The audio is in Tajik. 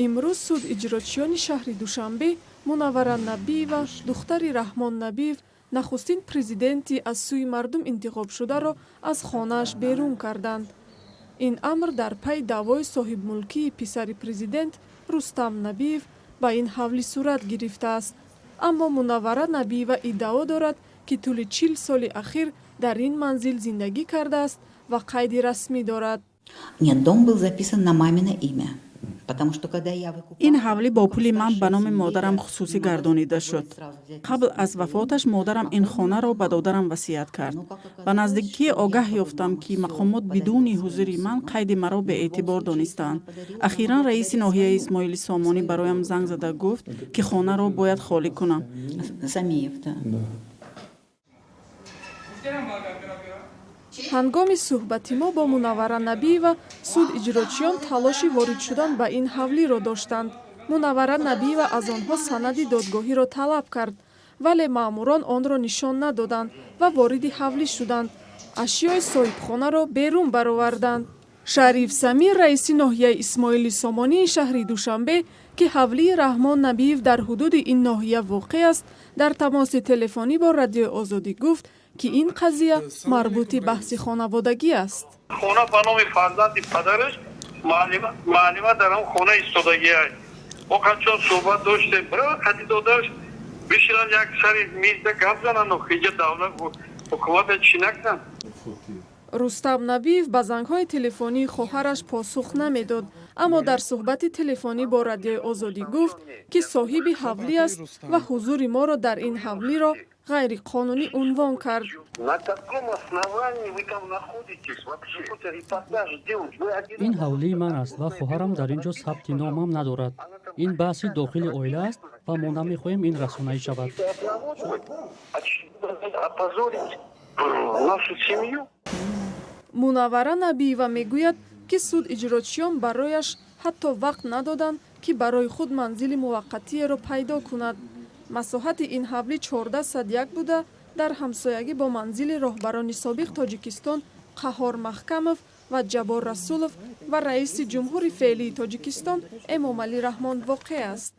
имрӯз суд иҷрочиёни шаҳри Душанбе Мунаввара Набиева, духтари Раҳмон Набиев, нахустин президенти аз сӯи мардум интихобшударо аз хонааш берун карданд. ин амр дар пай даъвои соҳибмулкии писари президент Рустам Набиев ба ин ҳавлӣ сурат гирифтааст. аммо Мунаввара Набиева иддао дорад, ки тӯли 40 соли ахир дар ин манзил зиндагӣ кардааст ва қайди расмӣ дорад. Нет, дом был записан на мамино имя. ин ҳавлӣ бо пули ман ба номи модарам хусусӣ гардонида шуд. қабл аз вафоташ модарам ин хонаро ба додарам васият кард. ба наздикӣ огаҳ ёфтам, ки мақомот бидуни ҳузури ман қайди маро беэътибор донистаанд. ахиран раиси ноҳияи Исмоили Сомонӣ бароям занг зада гуфт, ки хонаро бояд холӣ кунам. Самиев, да. ҳангоми суҳбати мо бо Мунаввара Набиева суд иҷрочиён талоши ворид шудан ба ин ҳавлиро доштанд. Мунаввара Набиева аз онҳо санади додгоҳиро талаб кард, вале маъмурон онро нишон надоданд ва вориди ҳавлӣ шуданд. ашёи соҳибхонаро берун бароварданд. Шариф Самир, раиси ноҳияи Исмоили Сомонии шаҳри Душанбе, ки ҳавлии Раҳмон Набиев дар ҳудуди ин ноҳия воқеъ аст, дар тамоси телефонӣ бо Радиои Озодӣ гуфт, ки ин қазия марбути баҳси хонаводагӣ аст. Хона ба номи фарзанди падараш маълима дар он хона истодагӣ аст. мо қачон суҳбат доштем, бирова қади додаш бишинан як сари мизда гап зананд, хиҷа давлат ҳукумата чӣ накунад. Рустам Набиев ба зангҳои телефонии хоҳараш посух намедод, аммо дар суҳбати телефонӣ бо Радиои Озодӣ гуфт, ки соҳиби ҳавлӣ аст ва ҳузури моро дар ин ҳавлиро ғайриқонунӣ унвон кард. ин ҳавлии ман аст ва хоҳарам дар ин ҷо сабти номам надорад. ин баҳси дохили оила аст ва мо намехоҳем ин расонаӣ шавад. Мунаввара Набиева мегӯяд, ки суд иҷрочиён барояш ҳатто вақт надоданд, ки барои худ манзили муваққатиеро пайдо кунад. масоҳати ин ҳавлӣ 14 садяк буда, дар ҳамсоягӣ бо манзили роҳбарони собиқ Тоҷикистон Қаҳҳор Маҳкамов ва Ҷабор Расулов ва раиси ҷумҳури феълии Тоҷикистон Эмомалӣ Раҳмон воқеъ аст.